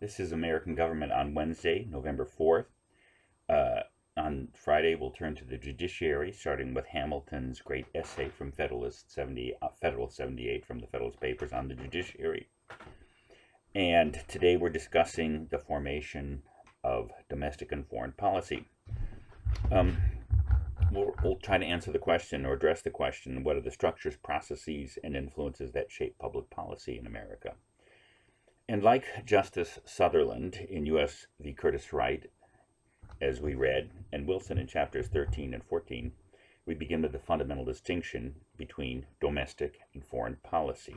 This is American Government on Wednesday, November 4th. On Friday, we'll turn to the judiciary, starting with Hamilton's great essay from Federalist 78 from the Federalist Papers on the judiciary. And today we're discussing the formation of domestic and foreign policy. We'll try to answer the question or address the question, what are the structures, processes, and influences that shape public policy in America? And like Justice Sutherland in U.S. v. Curtis Wright, as we read, and Wilson in chapters 13 and 14, we begin with the fundamental distinction between domestic and foreign policy.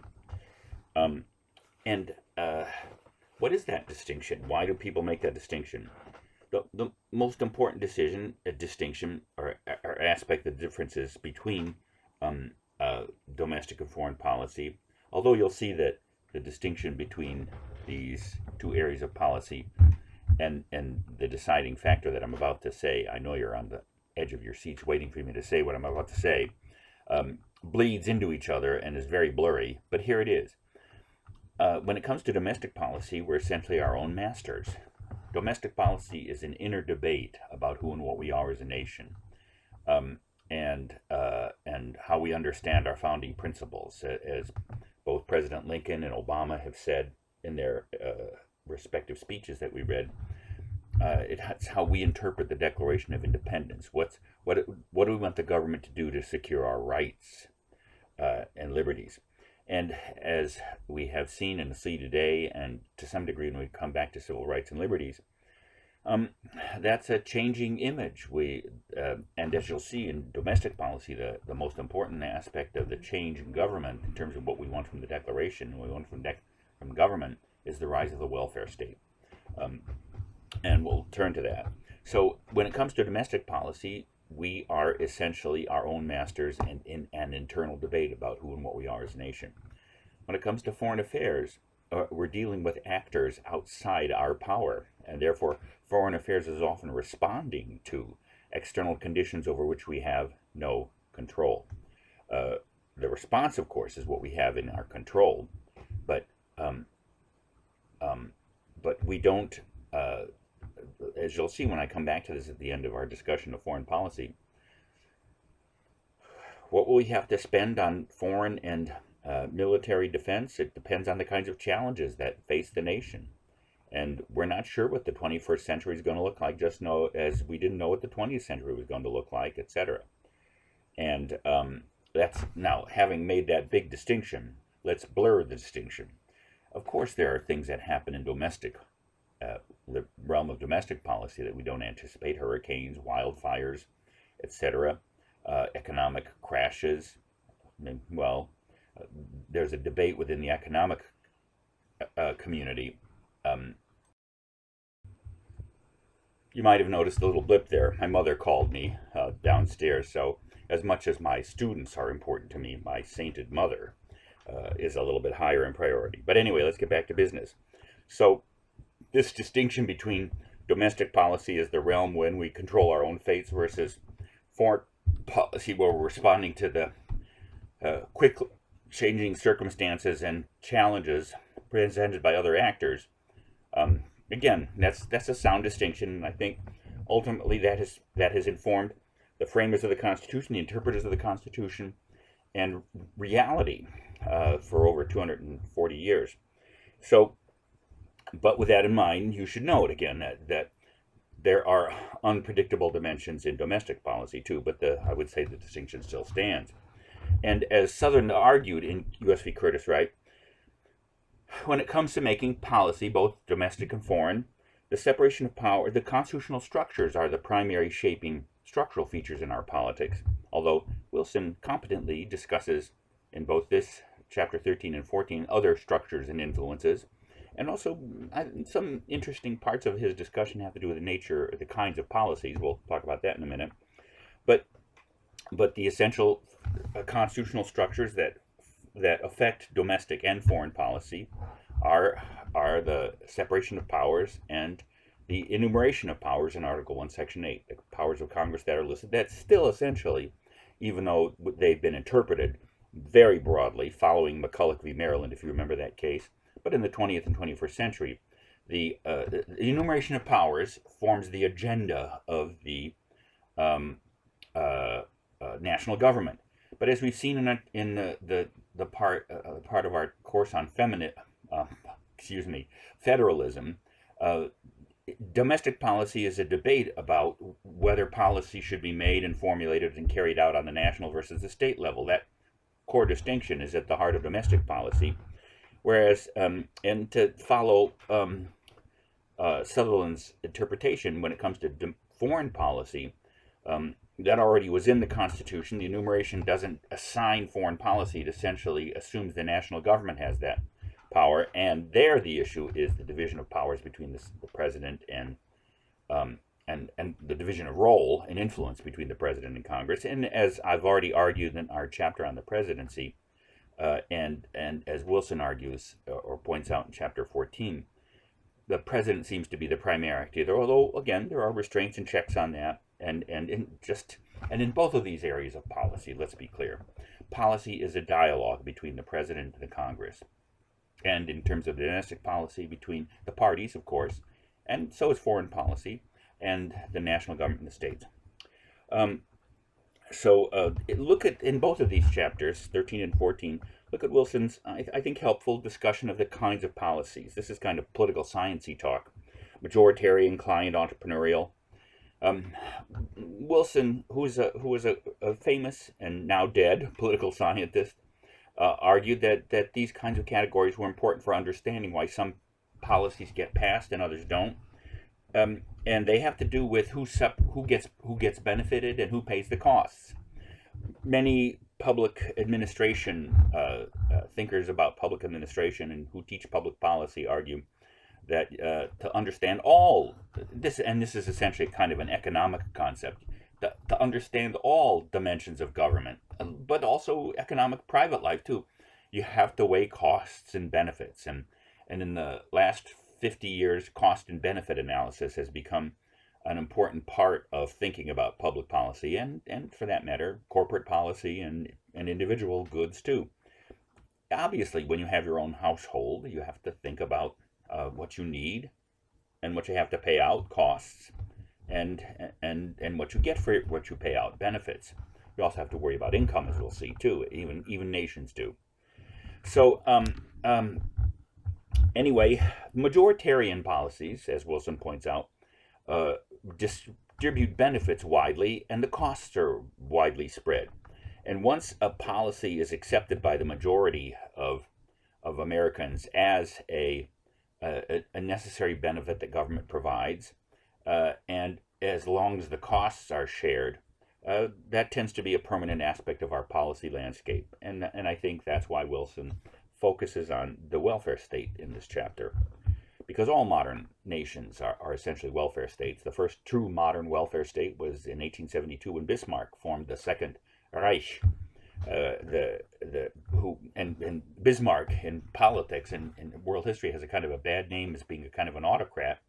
What is that distinction? Why do people make that distinction? The most important distinction or aspect of the differences between domestic and foreign policy, although you'll see that the distinction between these two areas of policy and the deciding factor that I'm about to say, I know you're on the edge of your seats waiting for me to say what I'm about to say, bleeds into each other and is very blurry, but here it is. When it comes to domestic policy, we're essentially our own masters. Domestic policy is an inner debate about who and what we are as a nation, and how we understand our founding principles. As both President Lincoln and Obama have said in their respective speeches that we read, it's how we interpret the Declaration of Independence. What do we want the government to do to secure our rights and liberties? And as we have seen and see today, and to some degree when we come back to civil rights and liberties, that's a changing image. And as you'll see in domestic policy, the most important aspect of the change in government in terms of what we want from the Declaration and what we want from government is the rise of the welfare state. And we'll turn to that. So when it comes to domestic policy, we are essentially our own masters in an internal debate about who and what we are as a nation. When it comes to foreign affairs, we're dealing with actors outside our power, and therefore foreign affairs is often responding to external conditions over which we have no control. The response, of course, is what we have in our control, but we don't, as you'll see when I come back to this at the end of our discussion of foreign policy, what will we have to spend on foreign and military defense? It depends on the kinds of challenges that face the nation. And we're not sure what the 21st century is going to look like, just as we didn't know what the 20th century was going to look like, etc. And that's now, having made that big distinction, let's blur the distinction. Of course, there are things that happen in the realm of domestic policy that we don't anticipate: hurricanes, wildfires, etc., economic crashes. There's a debate within the economic community. You might have noticed a little blip there. My mother called me downstairs, so as much as my students are important to me, my sainted mother is a little bit higher in priority. But anyway, let's get back to business. So this distinction between domestic policy as the realm when we control our own fates versus foreign policy where we're responding to the quick changing circumstances and challenges presented by other actors. Again, that's a sound distinction, and I think ultimately that has informed the framers of the Constitution, the interpreters of the Constitution, and reality for over 240 years. So, but with that in mind, you should note again that there are unpredictable dimensions in domestic policy too, but I would say the distinction still stands. And as Sutherland argued in U.S. v. Curtis Wright, when it comes to making policy, both domestic and foreign, the separation of power, the constitutional structures are the primary shaping structural features in our politics, although Wilson competently discusses in both this chapter 13 and 14 other structures and influences. And also, some interesting parts of his discussion have to do with the nature, the kinds of policies. We'll talk about that in a minute. But the essential constitutional structures that affect domestic and foreign policy are the separation of powers and the enumeration of powers in Article 1, Section 8, the powers of Congress that are listed. That's still essentially, even though they've been interpreted very broadly, following McCulloch v. Maryland, if you remember that case, but in the 20th and 21st century, the enumeration of powers forms the agenda of the um, national government. But as we've seen in the part of our course on uh, federalism, uh, domestic policy is a debate about whether policy should be made and formulated and carried out on the national versus the state level. That core distinction is at the heart of domestic policy. Whereas, and to follow Sutherland's interpretation when it comes to foreign policy, that already was in the Constitution. The enumeration doesn't assign foreign policy. It essentially assumes the national government has that power, and there the issue is the division of powers between the president um, and the division of role and influence between the president and Congress. And as I've already argued in our chapter on the presidency, and as Wilson argues or points out in chapter 14, the president seems to be the primary actor, although again there are restraints and checks on that. And in both of these areas of policy, let's be clear, policy is a dialogue between the president and the Congress, and in terms of domestic policy between the parties, of course, and so is foreign policy and the national government and the states. Um, look at, in both of these chapters, 13 and 14, look at Wilson's, I think, helpful discussion of the kinds of policies. This is kind of political sciencey talk, majoritarian, client, entrepreneurial. Wilson, who was a famous and now dead political scientist, argued that these kinds of categories were important for understanding why some policies get passed and others don't. And they have to do with who gets benefited and who pays the costs. Many public administration thinkers about public administration and who teach public policy argue that to understand all this, and this is essentially kind of an economic concept, to understand all dimensions of government, but also economic private life too, you have to weigh costs and benefits. And in the last 50 years, cost and benefit analysis has become an important part of thinking about public policy and for that matter, corporate policy and individual goods too. Obviously, when you have your own household, you have to think about what you need and what you have to pay out, costs, and what you get for what you pay out, benefits. You also have to worry about income, as we'll see too. Even nations do. So anyway, majoritarian policies, as Wilson points out, distribute benefits widely, and the costs are widely spread. And once a policy is accepted by the majority of Americans as a necessary benefit that government provides, and as long as the costs are shared, that tends to be a permanent aspect of our policy landscape. And I think that's why Wilson focuses on the welfare state in this chapter, because all modern nations are essentially welfare states. The first true modern welfare state was in 1872 when Bismarck formed the Second Reich. And Bismarck in politics and in world history has a kind of a bad name as being a kind of an autocrat,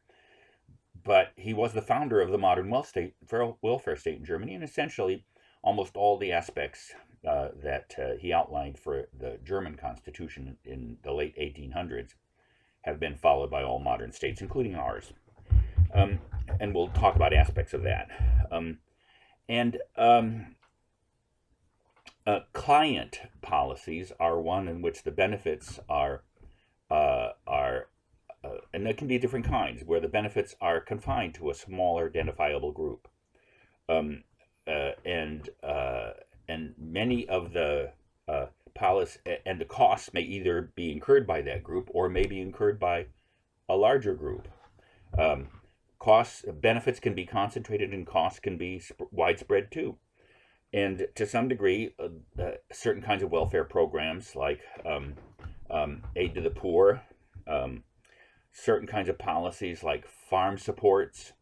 but he was the founder of the modern welfare state in Germany, and essentially almost all the aspects that he outlined for the German Constitution in the late 1800s have been followed by all modern states, including ours. And we'll talk about aspects of that. Client policies are one in which the benefits are and there can be different kinds, where the benefits are confined to a smaller identifiable group. Um, and many of the policy and the costs may either be incurred by that group or may be incurred by a larger group. Benefits can be concentrated and costs can be widespread too. And to some degree, certain kinds of welfare programs like aid to the poor, certain kinds of policies like farm supports,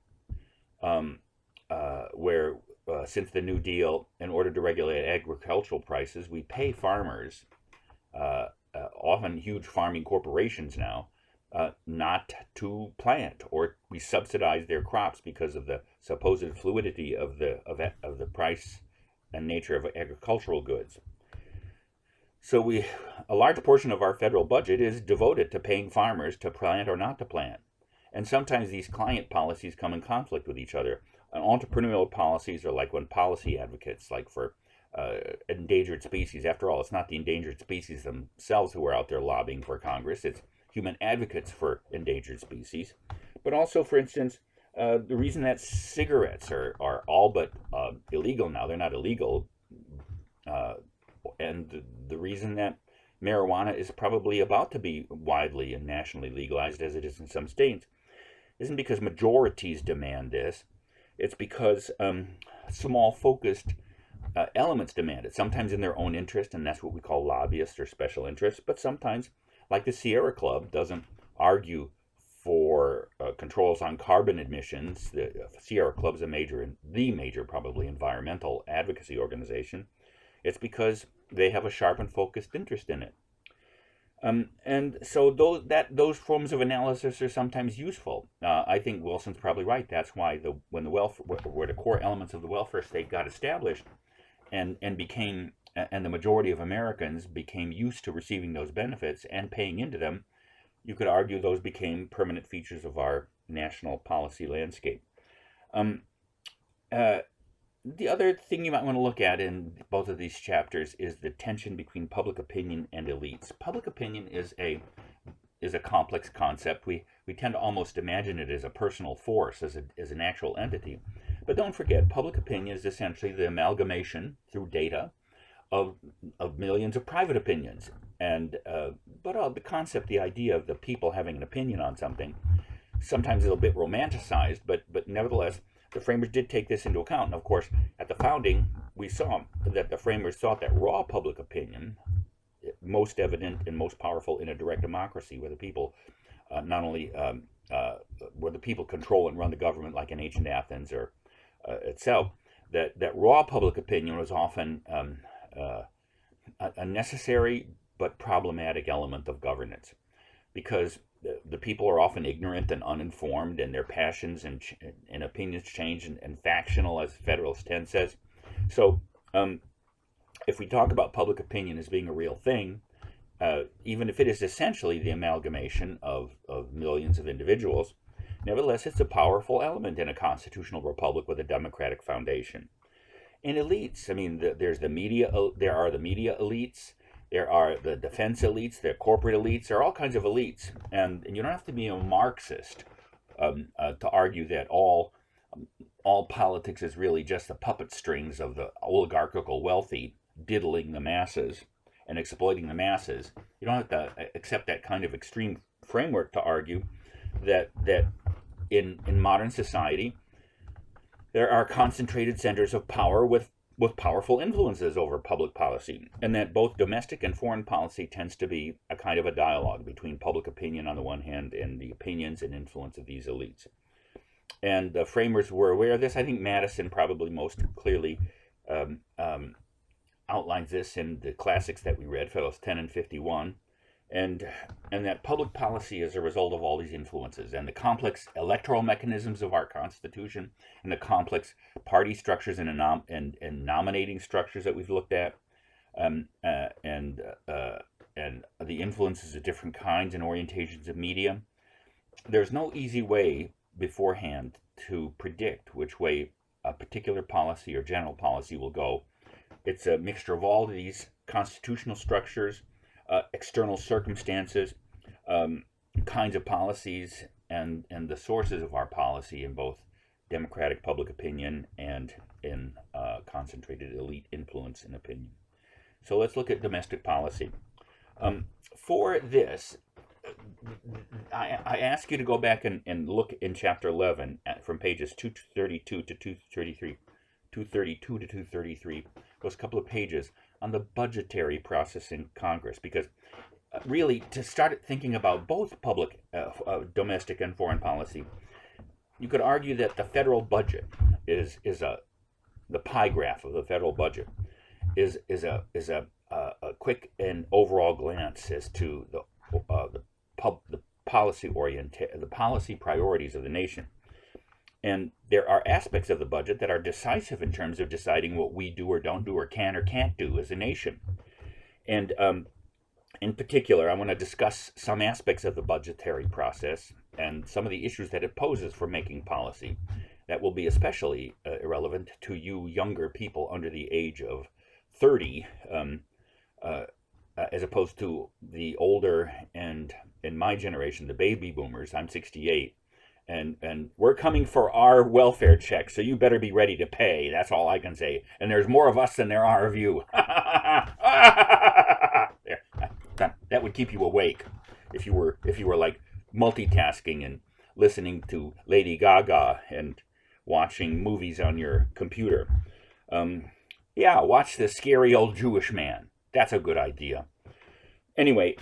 where since the New Deal, in order to regulate agricultural prices, we pay farmers, often huge farming corporations now, not to plant, or we subsidize their crops because of the supposed fluidity of the price and nature of agricultural goods. So a large portion of our federal budget is devoted to paying farmers to plant or not to plant. And sometimes these client policies come in conflict with each other. And entrepreneurial policies are like when policy advocates, like for endangered species. After all, it's not the endangered species themselves who are out there lobbying for Congress. It's human advocates for endangered species. But also, for instance, the reason that cigarettes are all but illegal now, they're not illegal, and the reason that marijuana is probably about to be widely and nationally legalized, as it is in some states, isn't because majorities demand this. It's because small focused elements demand it, sometimes in their own interest, and that's what we call lobbyists or special interests, but sometimes, like the Sierra Club, doesn't argue for controls on carbon emissions. The Sierra Club is the major probably environmental advocacy organization. It's because they have a sharp and focused interest in it. And so those forms of analysis are sometimes useful. I think Wilson's probably right. That's why when the core elements of the welfare state got established, and the majority of Americans became used to receiving those benefits and paying into them, you could argue those became permanent features of our national policy landscape. The other thing you might want to look at in both of these chapters is the tension between public opinion and elites. Public opinion is a complex concept. We tend to almost imagine it as a personal force, as an actual entity. But don't forget, public opinion is essentially the amalgamation through data of millions of private opinions. And but the concept, the idea of the people having an opinion on something, sometimes a little bit romanticized, but nevertheless, the framers did take this into account. And of course, at the founding, we saw that the framers thought that raw public opinion, most evident and most powerful in a direct democracy, where the people not only where the people control and run the government, like in ancient Athens or itself, that raw public opinion was often a necessary but problematic element of governance, because the people are often ignorant and uninformed, and their passions and opinions change and factional, as Federalist 10 says. So if we talk about public opinion as being a real thing, even if it is essentially the amalgamation of millions of individuals, nevertheless, it's a powerful element in a constitutional republic with a democratic foundation. And elites, I mean, there are the media elites, there are the defense elites, there are corporate elites, there are all kinds of elites. And you don't have to be a Marxist to argue that all politics is really just the puppet strings of the oligarchical wealthy diddling the masses and exploiting the masses. You don't have to accept that kind of extreme framework to argue that in modern society there are concentrated centers of power with powerful influences over public policy, and that both domestic and foreign policy tends to be a kind of a dialogue between public opinion on the one hand and the opinions and influence of these elites. And the framers were aware of this. I think Madison probably most clearly outlines this in the classics that we read, Federalist 10 and 51, and that public policy is a result of all these influences, and the complex electoral mechanisms of our Constitution, and the complex party structures and nominating structures that we've looked at, and the influences of different kinds and orientations of media. There's no easy way beforehand to predict which way a particular policy or general policy will go. It's a mixture of all of these constitutional structures, external circumstances, kinds of policies, and the sources of our policy in both democratic public opinion and in concentrated elite influence and opinion. So let's look at domestic policy. For this, I ask you to go back and look in Chapter 11 from pages 232 to 233, 232 to 233, those couple of pages on the budgetary process in Congress, because really, to start thinking about both public, domestic and foreign policy, you could argue that the federal budget is the pie graph of the federal budget is a quick and overall glance as to the policy priorities of the nation. And there are aspects of the budget that are decisive in terms of deciding what we do or don't do or can or can't do as a nation. And in particular, I want to discuss some aspects of the budgetary process and some of the issues that it poses for making policy that will be especially irrelevant to you younger people under the age of 30, as opposed to the older and, in my generation, the baby boomers. I'm 68. And we're coming for our welfare check, so you better be ready to pay. That's all I can say. And there's more of us than there are of you. That would keep you awake if you were like multitasking and listening to Lady Gaga and watching movies on your computer. Yeah, watch this scary old Jewish man. That's a good idea. Anyway,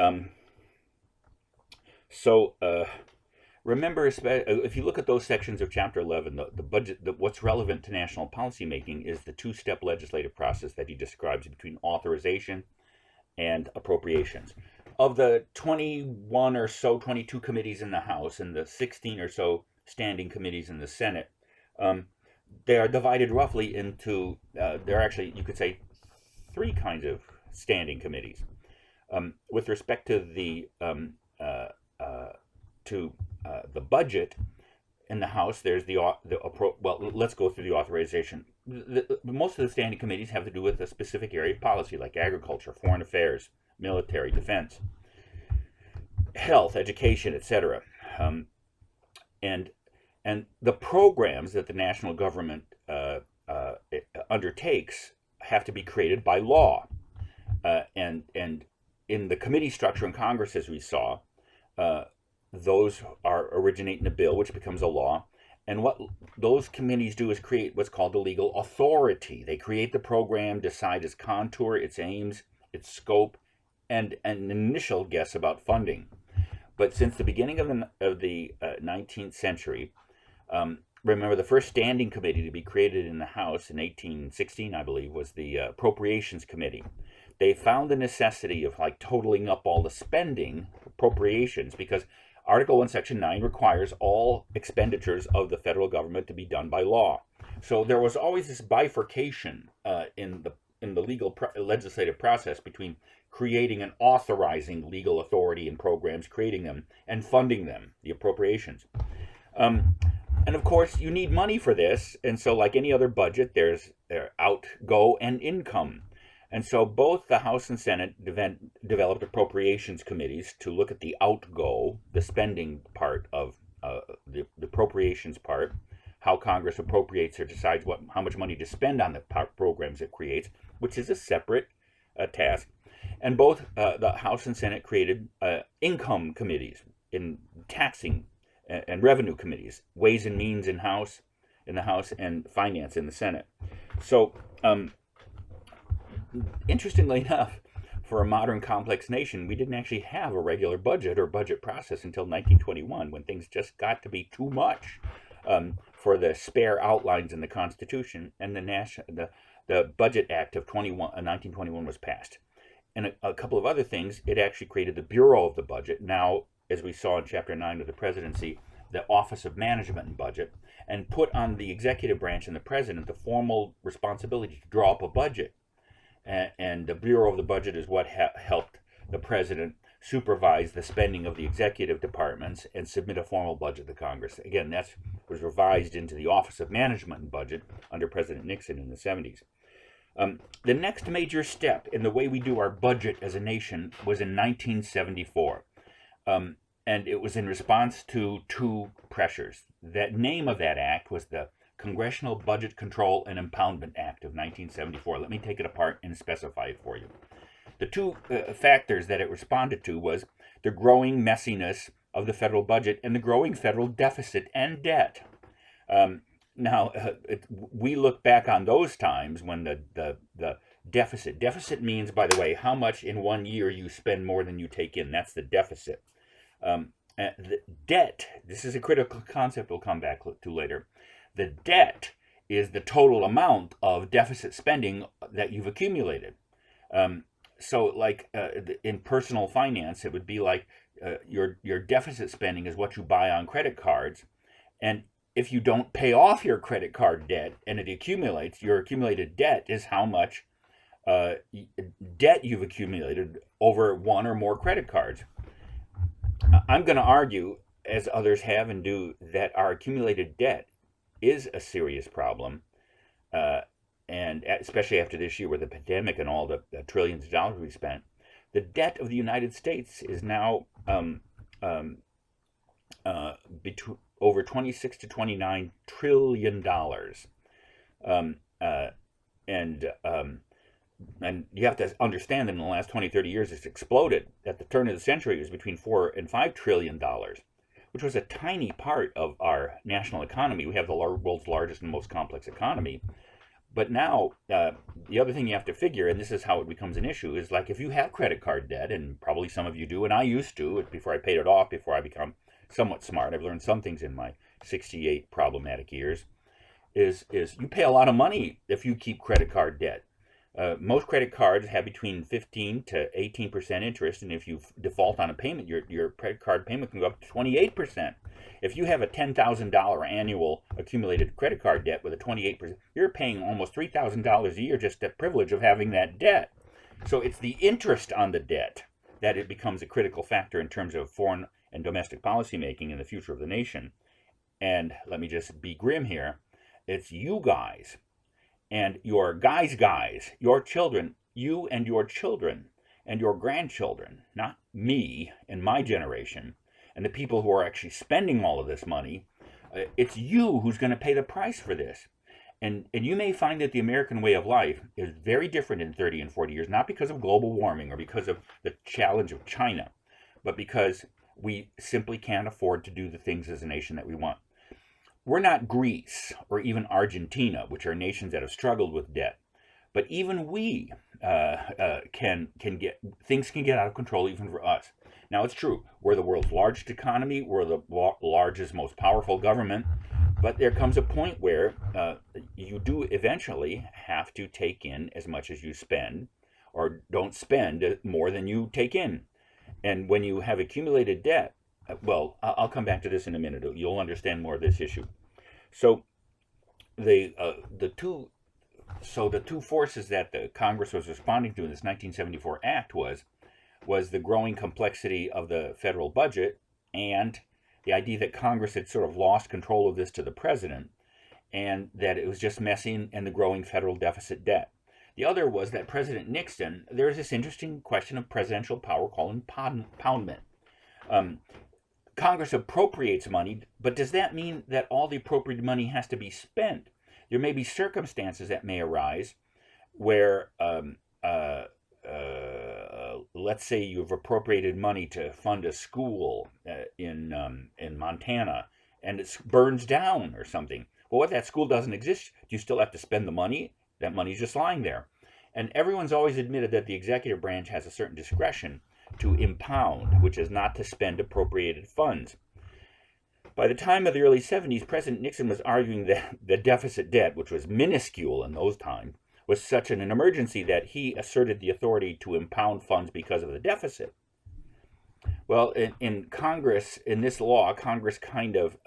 remember, if you look at those sections of Chapter 11, the budget, what's relevant to national policy making is the two-step legislative process that he describes between authorization and appropriations. Of the 21 or so, 22 committees in the House and the 16 or so standing committees in the Senate, they are divided roughly into, there are actually, you could say, three kinds of standing committees. With respect to the budget in the House, there's well, let's go through the authorization. Most of the standing committees have to do with a specific area of policy, like agriculture, foreign affairs, military, defense, health, education, etc. And the programs that the national government undertakes have to be created by law. And in the committee structure in Congress, as we saw, those originate in a bill, which becomes a law. And what those committees do is create what's called the legal authority. They create the program, decide its contour, its aims, its scope, and an initial guess about funding. But since the beginning of the 19th century, remember the first standing committee to be created in the House in 1816, I believe, was the Appropriations Committee. They found the necessity of totaling up all the spending, appropriations, because Article 1, Section 9 requires all expenditures of the federal government to be done by law. So there was always this bifurcation in the legislative process between creating and authorizing legal authority and programs, creating them, and funding them, the appropriations. And of course, you need money for this, and so like any other budget, there's outgo and income. And so both the House and Senate developed appropriations committees to look at the outgo, the spending part of the appropriations part, how Congress appropriates or decides how much money to spend on the programs it creates, which is a separate task. And both the House and Senate created income committees in taxing and revenue committees, Ways and Means in the House, and Finance in the Senate. So, interestingly enough, for a modern complex nation, we didn't actually have a regular budget or budget process until 1921, when things just got to be too much for the spare outlines in the Constitution, and the Budget Act of 1921 was passed. And a couple of other things, it actually created the Bureau of the Budget. Now, as we saw in Chapter 9 of the Presidency, the Office of Management and Budget, and put on the executive branch and the president the formal responsibility to draw up a budget. And the Bureau of the Budget is what helped the president supervise the spending of the executive departments and submit a formal budget to Congress. Again, that was revised into the Office of Management and Budget under President Nixon in the 70s. The next major step in the way we do our budget as a nation was in 1974. And it was in response to two pressures. The name of that act was the Congressional Budget Control and Impoundment Act of 1974. Let me take it apart and specify it for you. The two factors that it responded to was the growing messiness of the federal budget and the growing federal deficit and debt. Now, we look back on those times when the deficit means, by the way, how much in 1 year you spend more than you take in. That's the deficit. The debt, this is a critical concept we'll come back to later. The debt is the total amount of deficit spending that you've accumulated. So like in personal finance, it would be like your deficit spending is what you buy on credit cards. And if you don't pay off your credit card debt and it accumulates, your accumulated debt is how much debt you've accumulated over one or more credit cards. I'm going to argue, as others have and do, that our accumulated debt is a serious problem, and especially after this year with the pandemic and all the trillions of dollars we spent. The debt of the United States is now between over 26 to 29 trillion dollars, and you have to understand that in the last 20, 30 years it's exploded. At the turn of the century, it was between $4 and $5 trillion, which was a tiny part of our national economy. We have the world's largest and most complex economy. But now, the other thing you have to figure, and this is how it becomes an issue, is like if you have credit card debt, and probably some of you do, and I used to, before I paid it off, before I become somewhat smart, I've learned some things in my 68 problematic years, is you pay a lot of money if you keep credit card debt. Most credit cards have between 15 to 18% interest, and if you default on a payment, your credit card payment can go up to 28%. If you have a $10,000 annual accumulated credit card debt with a 28%, you're paying almost $3,000 a year just the privilege of having that debt. So it's the interest on the debt that it becomes a critical factor in terms of foreign and domestic policy making in the future of the nation. And let me just be grim here. It's you guys and your guys, your children, you and your children and your grandchildren, not me and my generation, and the people who are actually spending all of this money. It's you who's going to pay the price for this. And you may find that the American way of life is very different in 30 and 40 years, not because of global warming or because of the challenge of China, but because we simply can't afford to do the things as a nation that we want. We're not Greece or even Argentina, which are nations that have struggled with debt. But even we can get, things can get out of control even for us. Now, it's true, we're the world's largest economy, we're the largest, most powerful government, but there comes a point where you do eventually have to take in as much as you spend, or don't spend more than you take in. And when you have accumulated debt, well, I'll come back to this in a minute. You'll understand more of this issue. So the two forces that the Congress was responding to in this 1974 act was the growing complexity of the federal budget and the idea that Congress had sort of lost control of this to the president, and that it was just messy, and the growing federal deficit debt. The other was that President Nixon, there's this interesting question of presidential power called impoundment. Congress appropriates money, but does that mean that all the appropriated money has to be spent? There may be circumstances that may arise where, let's say you've appropriated money to fund a school in Montana, and it burns down or something. Well, what if that school doesn't exist? Do you still have to spend the money? That money's just lying there. And everyone's always admitted that the executive branch has a certain discretion to impound, which is not to spend appropriated funds. By the time of the early 70s, President Nixon was arguing that the deficit debt, which was minuscule in those times, was such an emergency that he asserted the authority to impound funds because of the deficit. Well, in Congress, in this law, Congress kind of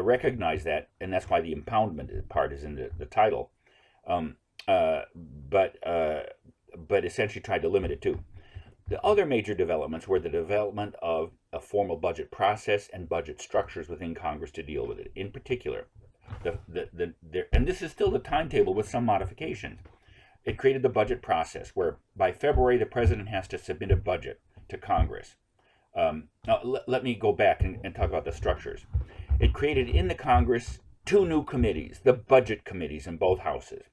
recognized that, and that's why the impoundment part is in the title, but essentially tried to limit it too. The other major developments were the development of a formal budget process and budget structures within Congress to deal with it. In particular, and this is still the timetable with some modifications. It created the budget process where by February the president has to submit a budget to Congress. Now, let me go back and talk about the structures. It created in the Congress two new committees, the budget committees in both houses.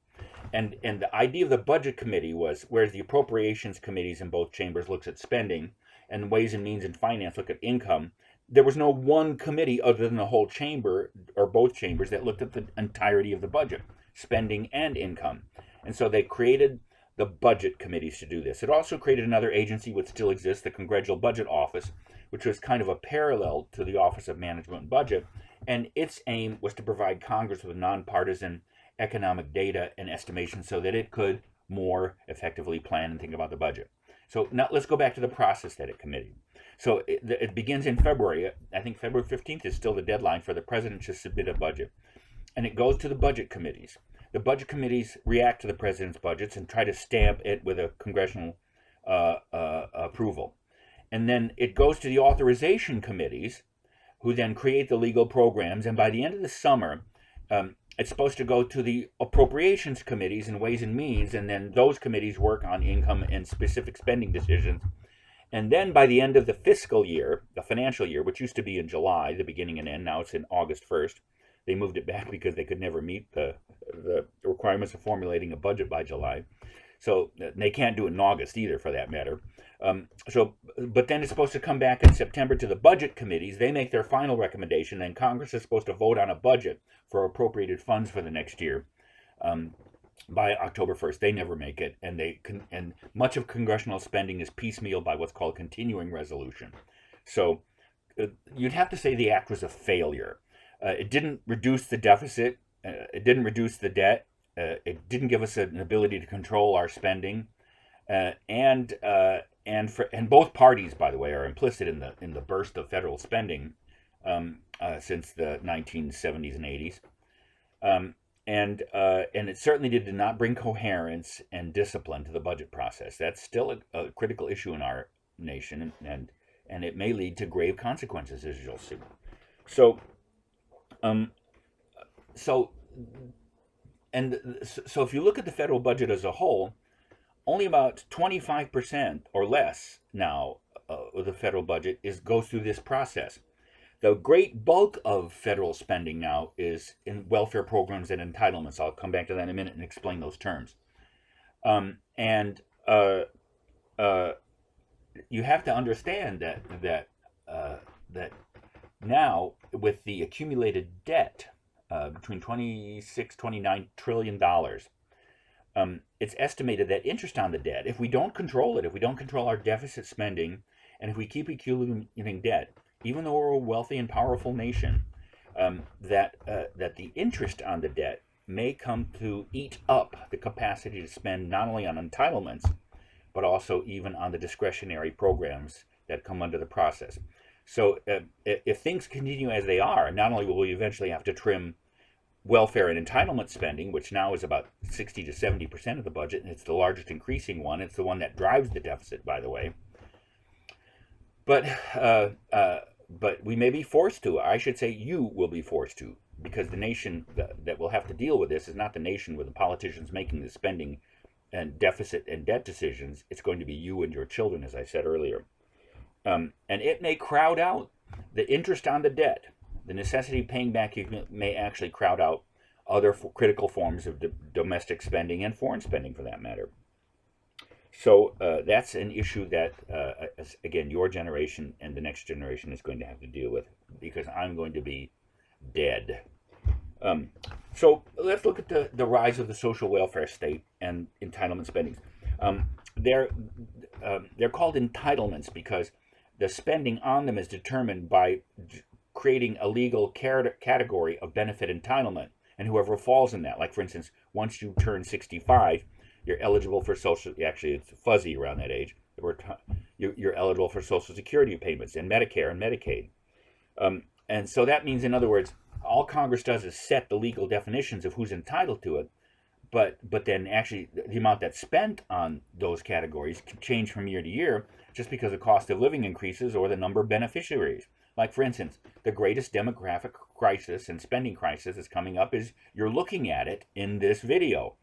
And the idea of the budget committee was, whereas the appropriations committees in both chambers looks at spending, and Ways and Means and Finance look at income, there was no one committee other than the whole chamber, or both chambers, that looked at the entirety of the budget, spending and income. And so they created the budget committees to do this. It also created another agency which still exists, the Congressional Budget Office, which was kind of a parallel to the Office of Management and Budget, and its aim was to provide Congress with nonpartisan economic data and estimation so that it could more effectively plan and think about the budget. So now let's go back to the process that it committed. So it begins in February. I think February 15th is still the deadline for the president to submit a budget. And it goes to the budget committees. The budget committees react to the president's budgets and try to stamp it with a congressional approval. And then it goes to the authorization committees, who then create the legal programs. And by the end of the summer, it's supposed to go to the appropriations committees and Ways and Means, and then those committees work on income and specific spending decisions. And then by the end of the fiscal year, the financial year, which used to be in July, the beginning and end, now it's in August 1st. They moved it back because they could never meet the requirements of formulating a budget by July. So they can't do it in August either, for that matter. But then it's supposed to come back in September to the budget committees. They make their final recommendation. Then Congress is supposed to vote on a budget for appropriated funds for the next year. By October 1st, they never make it, and much of congressional spending is piecemeal by what's called continuing resolution. So you'd have to say the act was a failure. It didn't reduce the deficit. It didn't reduce the debt. It didn't give us an ability to control our spending, and both parties, by the way, are implicit in the burst of federal spending since the 1970s and 80s. And it certainly did not bring coherence and discipline to the budget process. That's still a critical issue in our nation, and it may lead to grave consequences, as you'll see. So if you look at the federal budget as a whole, only about 25% or less now of the federal budget goes through this process. The great bulk of federal spending now is in welfare programs and entitlements. I'll come back to that in a minute and explain those terms. You have to understand that now, with the accumulated debt between $29 trillion, it's estimated that interest on the debt, if we don't control it, if we don't control our deficit spending, and if we keep accumulating debt, even though we're a wealthy and powerful nation, that the interest on the debt may come to eat up the capacity to spend not only on entitlements, but also even on the discretionary programs that come under the process. So if things continue as they are, not only will we eventually have to trim welfare and entitlement spending, which now is about 60 to 70% of the budget, and it's the largest increasing one. It's the one that drives the deficit, by the way. But we may be forced to. I should say you will be forced to, because the nation that will have to deal with this is not the nation with the politicians making the spending and deficit and debt decisions. It's going to be you and your children, as I said earlier. And it may crowd out the interest on the debt. The necessity of paying back may actually crowd out other critical forms of domestic spending and foreign spending, for that matter. So that's an issue that, again, your generation and the next generation is going to have to deal with, because I'm going to be dead. So let's look at the rise of the social welfare state and entitlement spending. They're called entitlements because the spending on them is determined by creating a legal category of benefit entitlement, and whoever falls in that. Like, for instance, once you turn 65, you're eligible for actually it's fuzzy around that age. You're eligible for Social Security payments and Medicare and Medicaid. And so that means, in other words, all Congress does is set the legal definitions of who's entitled to it, but then actually the amount that's spent on those categories can change from year to year just because the cost of living increases or the number of beneficiaries. Like, for instance, the greatest demographic crisis and spending crisis is coming up is you're looking at it in this video.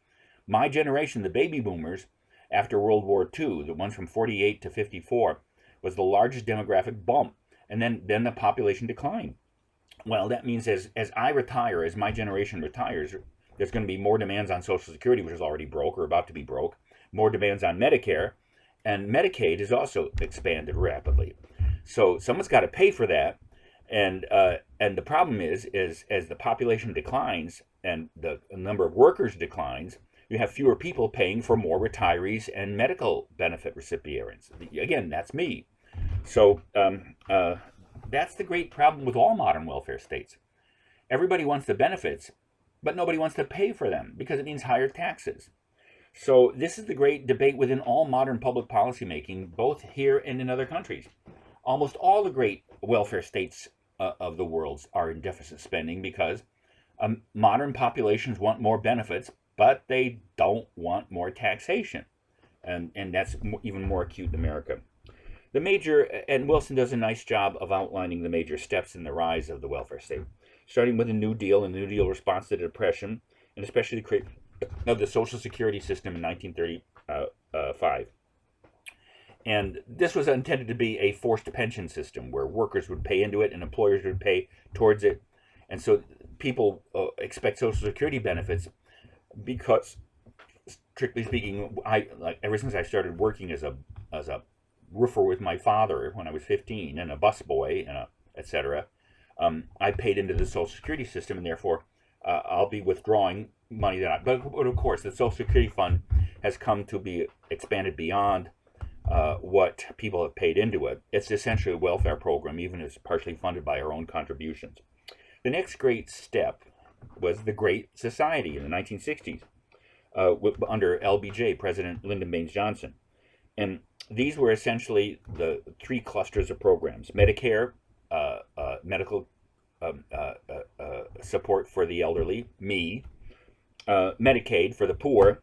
My generation, the baby boomers, after World War II, the ones from 48 to 54, was the largest demographic bump, and then the population declined. Well, that means as I retire, as my generation retires, there's going to be more demands on Social Security, which is already broke or about to be broke, more demands on Medicare, and Medicaid is also expanded rapidly. So someone's got to pay for that, and the problem is as the population declines and the number of workers declines, you have fewer people paying for more retirees and medical benefit recipients. Again, that's me. So that's the great problem with all modern welfare states. Everybody wants the benefits, but nobody wants to pay for them because it means higher taxes. So this is the great debate within all modern public policy making, both here and in other countries. Almost all the great welfare states of the world are in deficit spending because modern populations want more benefits, but they don't want more taxation. And that's even more acute in America. The major, and Wilson does a nice job of outlining the major steps in the rise of the welfare state, starting with the New Deal and the New Deal response to the Depression, and especially the creation of the Social Security system in 1935. And this was intended to be a forced pension system where workers would pay into it and employers would pay towards it. And so people expect Social Security benefits because, strictly speaking, ever since I started working as a roofer with my father when I was 15 and a busboy and etc. I paid into the Social Security system, and therefore I'll be withdrawing money but of course, the Social Security fund has come to be expanded beyond what people have paid into it. It's essentially a welfare program, even if it's partially funded by our own contributions. The next great step was the Great Society in the 1960s under LBJ, President Lyndon Baines Johnson. And these were essentially the three clusters of programs: Medicare, medical support for the elderly, Medicaid for the poor,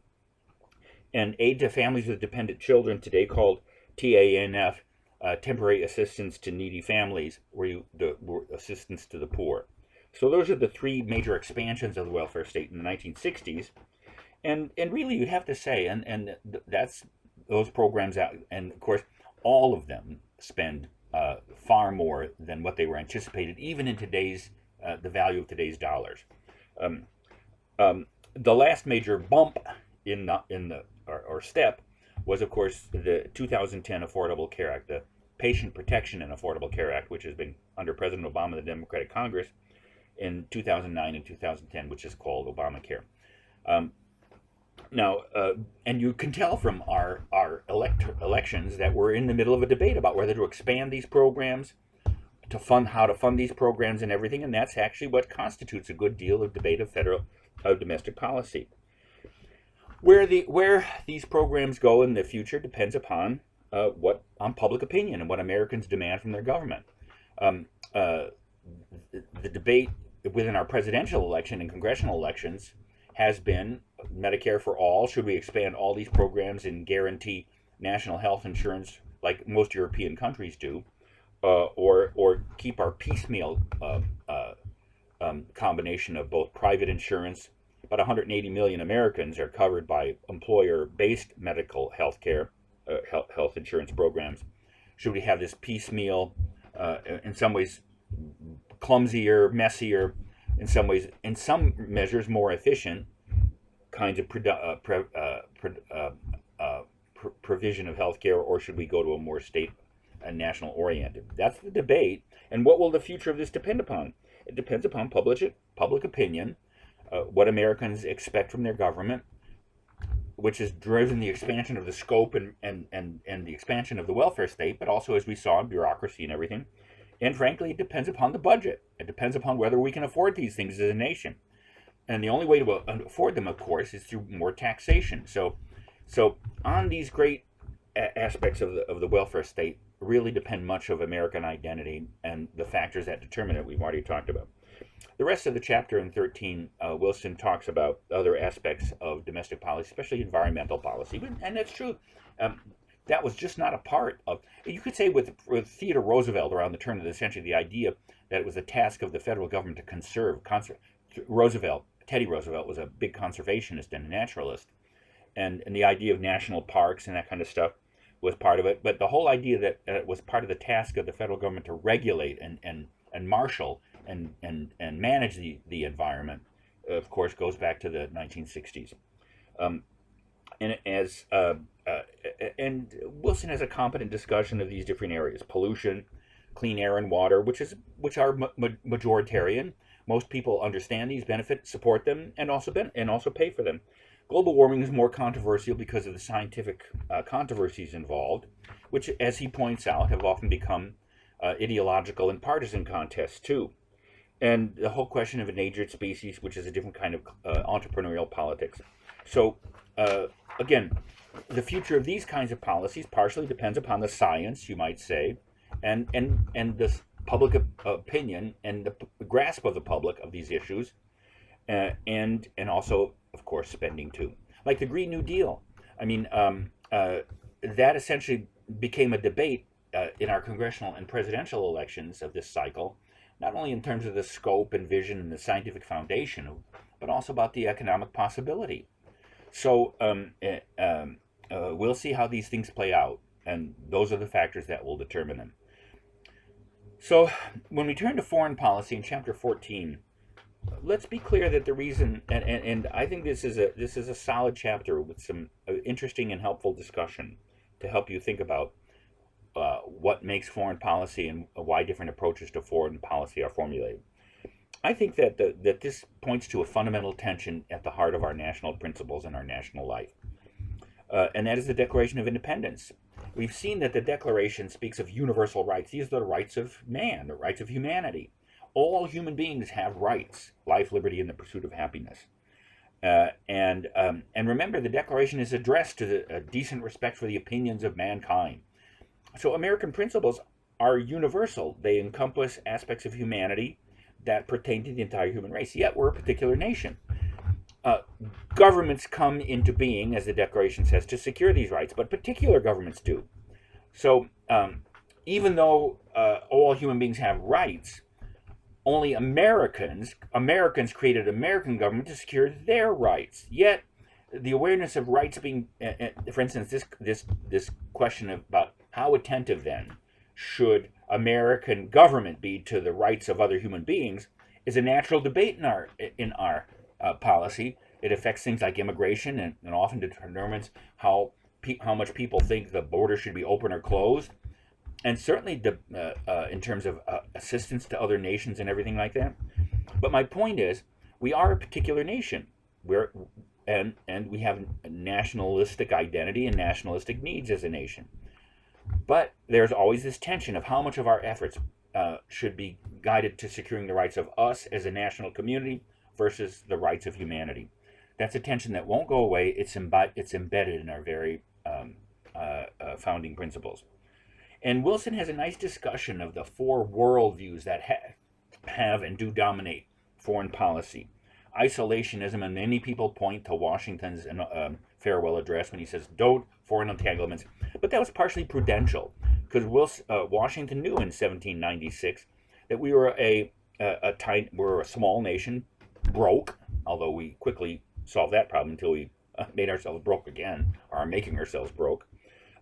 and aid to families with dependent children, today called TANF, temporary assistance to needy families, the assistance to the poor. So those are the three major expansions of the welfare state in the 1960s. And really, you'd have to say, and that's those programs out, and of course, all of them spend far more than what they were anticipated, even in today's the value of today's dollars. The last major bump in the or step was, of course, the 2010 Affordable Care Act, the Patient Protection and Affordable Care Act, which has been under President Obama and the Democratic Congress in 2009 and 2010, which is called Obamacare. Now, and you can tell from our elections that we're in the middle of a debate about whether to expand these programs, how to fund these programs and everything, and that's actually what constitutes a good deal of debate of domestic policy. Where these programs go in the future depends upon public opinion and what Americans demand from their government. The debate within our presidential election and congressional elections has been Medicare for all. Should we expand all these programs and guarantee national health insurance like most European countries do, or keep our piecemeal combination of both private insurance? About 180 million Americans are covered by employer-based medical health care, health insurance programs. Should we have this piecemeal, in some ways clumsier, messier, in some ways, in some measures, more efficient kinds of provision of health care, or should we go to a more state and national oriented? That's the debate. And what will the future of this depend upon? It depends upon public opinion, what Americans expect from their government, which has driven the expansion of the scope and the expansion of the welfare state, but also, as we saw, in bureaucracy and everything. And frankly, it depends upon the budget. It depends upon whether we can afford these things as a nation. And the only way to afford them, of course, is through more taxation. So on these great aspects of the welfare state really depend much of American identity and the factors that determine it we've already talked about. The rest of the chapter in 13, Wilson talks about other aspects of domestic policy, especially environmental policy. And that's true. That was just not a part of, you could say with Theodore Roosevelt around the turn of the century, the idea that it was the task of the federal government to conserve. Teddy Roosevelt was a big conservationist and a naturalist. And the idea of national parks and that kind of stuff was part of it. But the whole idea that it was part of the task of the federal government to regulate and marshal and manage the environment, of course, goes back to the 1960s. And Wilson has a competent discussion of these different areas: pollution, clean air and water, which are majoritarian. Most people understand these, benefit, support them, and also pay for them. Global warming is more controversial because of the scientific controversies involved, which, as he points out, have often become ideological and partisan contests too. And the whole question of endangered species, which is a different kind of entrepreneurial politics. So again, the future of these kinds of policies partially depends upon the science, you might say, and the public opinion and the grasp of the public of these issues, and also, of course, spending too. Like the Green New Deal. I mean, that essentially became a debate in our congressional and presidential elections of this cycle, not only in terms of the scope and vision and the scientific foundation, but also about the economic possibility. So we'll see how these things play out, and those are the factors that will determine them. So when we turn to foreign policy in Chapter 14, let's be clear that the reason, and I think this is a solid chapter with some interesting and helpful discussion to help you think about what makes foreign policy and why different approaches to foreign policy are formulated. I think that that this points to a fundamental tension at the heart of our national principles and our national life, and that is the Declaration of Independence. We've seen that the Declaration speaks of universal rights. These are the rights of man, the rights of humanity. All human beings have rights: life, liberty, and the pursuit of happiness. And remember, the Declaration is addressed to a decent respect for the opinions of mankind. So American principles are universal. They encompass aspects of humanity that pertain to the entire human race. Yet we're a particular nation. Governments come into being, as the Declaration says, to secure these rights, but particular governments do. So even though all human beings have rights, only Americans created American government to secure their rights. Yet the awareness of rights being, for instance, this question about how attentive then should American government be to the rights of other human beings is a natural debate in our policy. It affects things like immigration and often determines how much people think the border should be open or closed, and certainly in terms of assistance to other nations and everything like that. But my point is, we are a particular nation. And we have a nationalistic identity and nationalistic needs as a nation. But there's always this tension of how much of our efforts should be guided to securing the rights of us as a national community versus the rights of humanity. That's a tension that won't go away. It's embedded in our very founding principles. And Wilson has a nice discussion of the four worldviews that have and do dominate foreign policy. Isolationism, and many people point to Washington's farewell address when he says, "Don't foreign entanglements." But that was partially prudential, because Washington knew in 1796 that we were we're a small nation, broke, although we quickly solved that problem until we made ourselves broke again, or are making ourselves broke.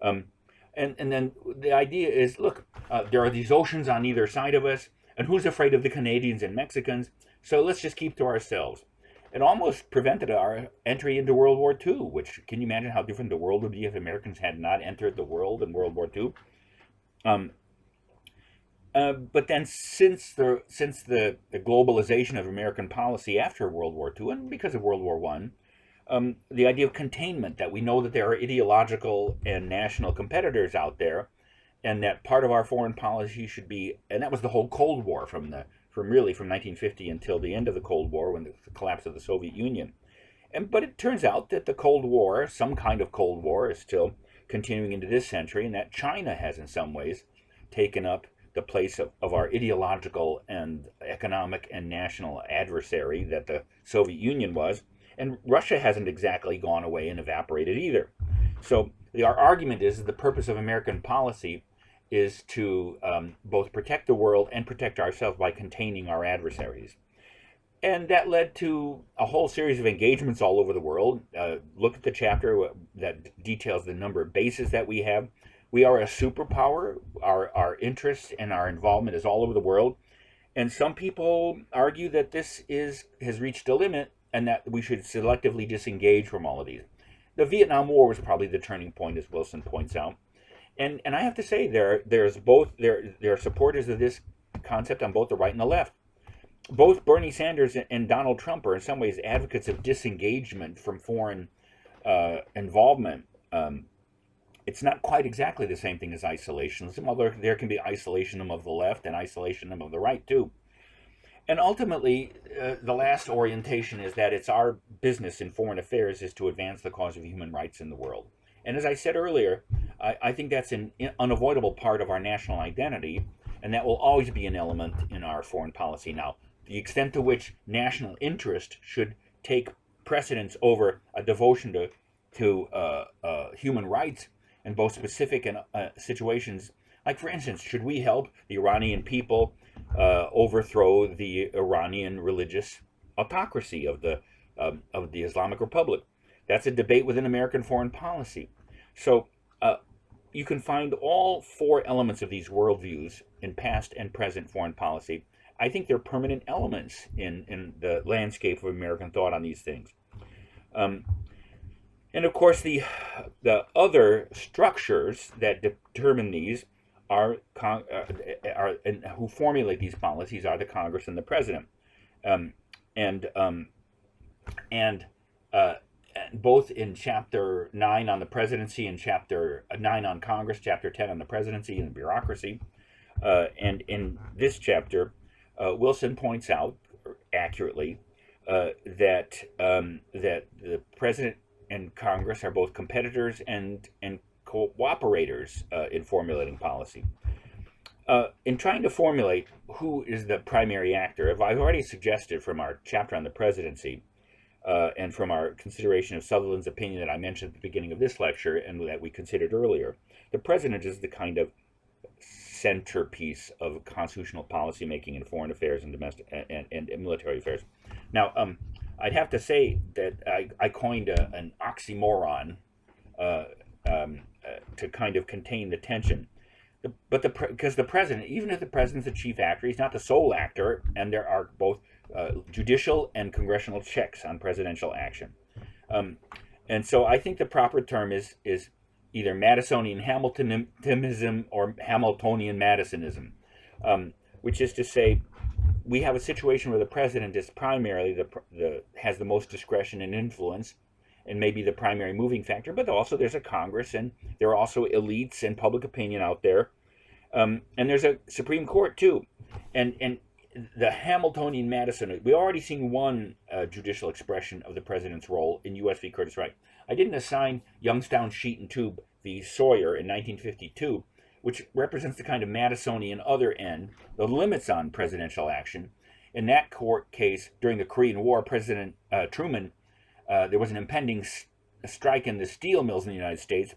And then the idea is, look, there are these oceans on either side of us, and who's afraid of the Canadians and Mexicans? So let's just keep to ourselves. It almost prevented our entry into World War II, which, can you imagine how different the world would be if Americans had not entered the world in World War II? But then since the globalization of American policy after World War II, and because of World War I, the idea of containment, that we know that there are ideological and national competitors out there, and that part of our foreign policy should be, and that was the whole Cold War from 1950 until the end of the Cold War, when the collapse of the Soviet Union. But it turns out that the Cold War, some kind of Cold War, is still continuing into this century, and that China has in some ways taken up the place of our ideological and economic and national adversary that the Soviet Union was. And Russia hasn't exactly gone away and evaporated either. So our argument is the purpose of American policy is to both protect the world and protect ourselves by containing our adversaries. And that led to a whole series of engagements all over the world. Look at the chapter that details the number of bases that we have. We are a superpower. Our interest and our involvement is all over the world. And some people argue that this has reached a limit and that we should selectively disengage from all of these. The Vietnam War was probably the turning point, as Wilson points out. And I have to say, there are supporters of this concept on both the right and the left. Both Bernie Sanders and Donald Trump are in some ways advocates of disengagement from foreign involvement. It's not quite exactly the same thing as isolationism, although there can be isolationism of the left and isolationism of the right too. And ultimately, the last orientation is that it's our business in foreign affairs is to advance the cause of human rights in the world. And as I said earlier, I think that's an unavoidable part of our national identity, and that will always be an element in our foreign policy. Now, the extent to which national interest should take precedence over a devotion to human rights in both specific and situations Like, for instance, should we help the Iranian people overthrow the Iranian religious autocracy of the Islamic Republic? That's a debate within American foreign policy. So you can find all four elements of these worldviews in past and present foreign policy. I think they're permanent elements in the landscape of American thought on these things. Um, and of course, the other structures that determine these and who formulate these policies are the Congress and the President. Um, and um, and uh, both in Chapter 9 on the presidency and Chapter 9 on Congress, Chapter 10 on the presidency and bureaucracy. And in this chapter, Wilson points out accurately that the president and Congress are both competitors and cooperators in formulating policy. In trying to formulate who is the primary actor, I've already suggested from our chapter on the presidency and from our consideration of Sutherland's opinion that I mentioned at the beginning of this lecture and that we considered earlier, the president is the kind of centerpiece of constitutional policy making in foreign affairs and domestic and military affairs. Now, I'd have to say that I coined an oxymoron to kind of contain the tension. Because the president, even if the president's the chief actor, he's not the sole actor, and there are both judicial and congressional checks on presidential action. And so I think the proper term is either Madisonian Hamiltonism or Hamiltonian Madisonism, which is to say, we have a situation where the president is primarily has the most discretion and influence, and maybe the primary moving factor. But also there's a Congress, and there are also elites and public opinion out there, and there's a Supreme Court too, and the Hamiltonian Madison. We already seen one judicial expression of the president's role in U.S. v. Curtis Wright. I didn't assign Youngstown Sheet and Tube v. Sawyer in 1952, which represents the kind of Madisonian other end, the limits on presidential action. In that court case, during the Korean War, President Truman, there was an impending strike in the steel mills in the United States,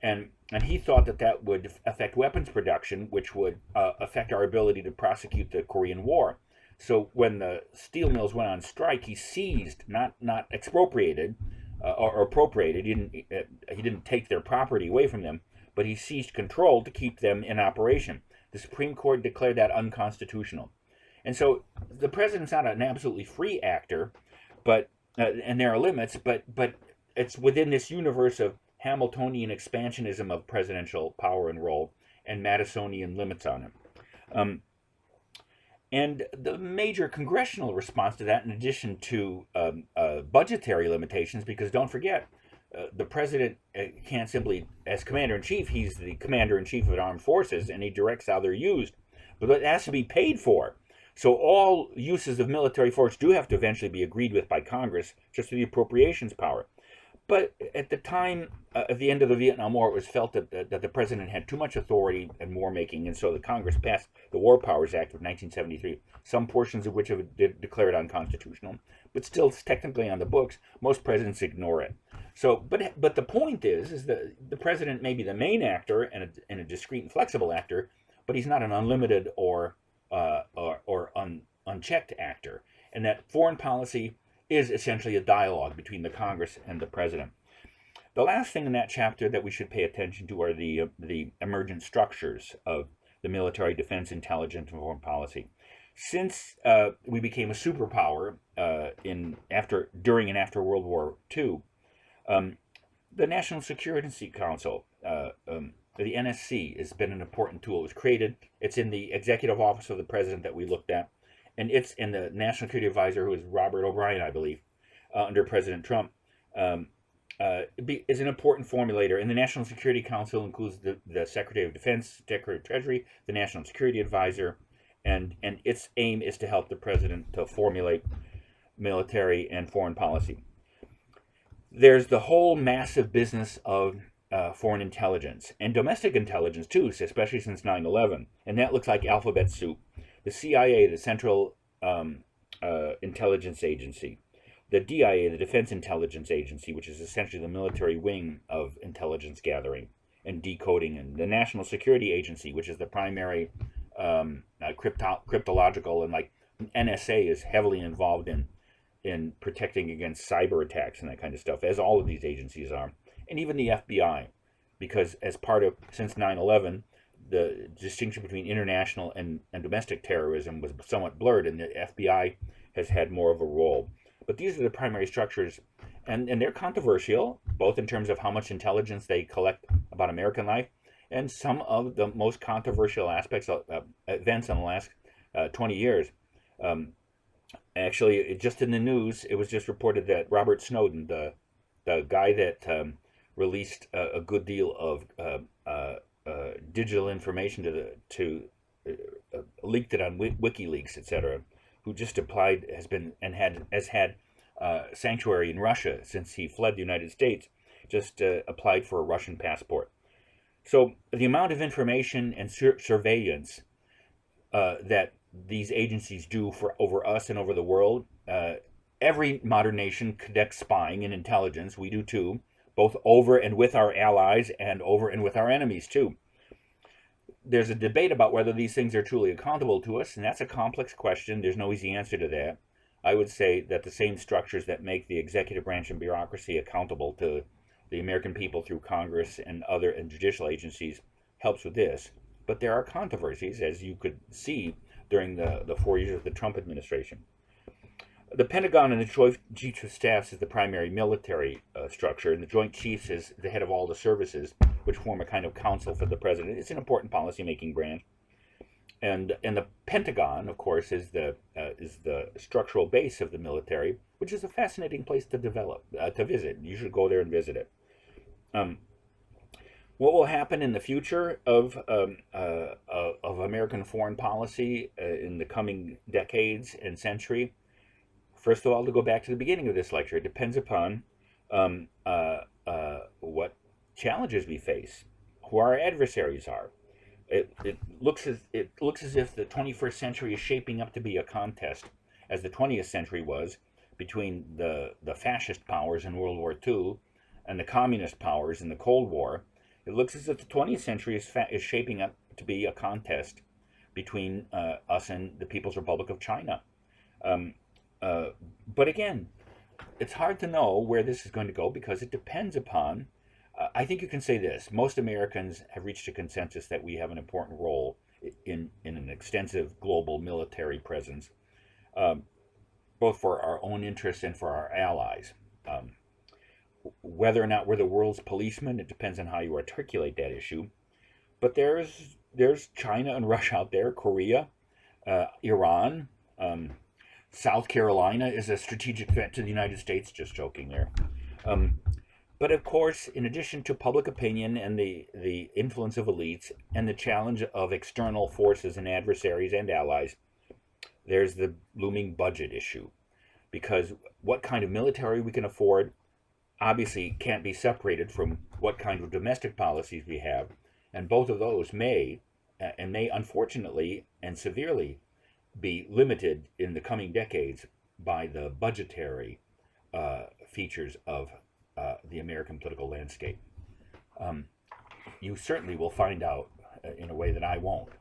and he thought that would affect weapons production, which would affect our ability to prosecute the Korean War. So when the steel mills went on strike, he seized, not expropriated or appropriated. He didn't take their property away from them, but he seized control to keep them in operation. The Supreme Court declared that unconstitutional. And so the president's not an absolutely free actor, but and there are limits, but it's within this universe of Hamiltonian expansionism of presidential power and role and Madisonian limits on him. And the major congressional response to that, in addition to budgetary limitations, because don't forget, the president can't simply, as commander-in-chief, he's the commander-in-chief of the armed forces, and he directs how they're used. But it has to be paid for. So all uses of military force do have to eventually be agreed with by Congress, just through the appropriations power. But at the time of the end of the Vietnam War, it was felt that the president had too much authority and war making, and so the Congress passed the War Powers Act of 1973, some portions of which have declared unconstitutional, but still technically on the books. Most presidents ignore it. So, but the point is that the president may be the main actor and a discrete and flexible actor, but he's not an unlimited or unchecked actor, and that foreign policy is essentially a dialogue between the Congress and the president. The last thing in that chapter that we should pay attention to are the emergent structures of the military, defense, intelligence, and foreign policy. Since we became a superpower during and after World War II, the National Security Council, the NSC, has been an important tool. It was created. It's in the executive office of the president that we looked at. And it's in the National Security Advisor, who is Robert O'Brien, I believe, under President Trump, is an important formulator. And the National Security Council includes the Secretary of Defense, Secretary of Treasury, the National Security Advisor, and its aim is to help the president to formulate military and foreign policy. There's the whole massive business of foreign intelligence and domestic intelligence, too, especially since 9/11. And that looks like alphabet soup. The CIA, the Central Intelligence Agency, the DIA, the Defense Intelligence Agency, which is essentially the military wing of intelligence gathering, and decoding, and the National Security Agency, which is the primary cryptological, and like NSA is heavily involved in protecting against cyber attacks and that kind of stuff, as all of these agencies are, and even the FBI, because as part of, since 9/11, the distinction between international and domestic terrorism was somewhat blurred, and the FBI has had more of a role. But these are the primary structures, and they're controversial, both in terms of how much intelligence they collect about American life, and some of the most controversial aspects of events in the last 20 years. Actually, just in the news, it was just reported that Robert Snowden, the guy that released a good deal of digital information leaked it on WikiLeaks, etc., who just applied, has had sanctuary in Russia since he fled the United States, just applied for a Russian passport. So the amount of information and surveillance that these agencies do over us and over the world, every modern nation conducts spying and intelligence. We do too, both over and with our allies and over and with our enemies too. There's a debate about whether these things are truly accountable to us, and that's a complex question. There's no easy answer to that. I would say that the same structures that make the executive branch and bureaucracy accountable to the American people through Congress and judicial agencies helps with this. But there are controversies, as you could see during the 4 years of the Trump administration. The Pentagon and the Joint Chiefs of Staff is the primary military structure, and the Joint Chiefs is the head of all the services, which form a kind of council for the president. It's an important policy-making branch. And the Pentagon, of course, is the structural base of the military, which is a fascinating place to visit. You should go there and visit it. What will happen in the future of American foreign policy in the coming decades and century? First of all, to go back to the beginning of this lecture, it depends upon what challenges we face, who our adversaries are. It looks as if the 21st century is shaping up to be a contest, as the 20th century was, between the fascist powers in World War II and the communist powers in the Cold War. It looks as if the 20th century is shaping up to be a contest between us and the People's Republic of China. But again, it's hard to know where this is going to go, because it depends upon, I think you can say this, most Americans have reached a consensus that we have an important role in an extensive global military presence, both for our own interests and for our allies. Whether or not we're the world's policeman, it depends on how you articulate that issue. But there's China and Russia out there, Korea, Iran, South Carolina is a strategic threat to the United States, just joking there. But of course, in addition to public opinion and the influence of elites and the challenge of external forces and adversaries and allies, there's the looming budget issue. Because what kind of military we can afford obviously can't be separated from what kind of domestic policies we have. And both of those may unfortunately and severely be limited in the coming decades by the budgetary features of the American political landscape. You certainly will find out in a way that I won't.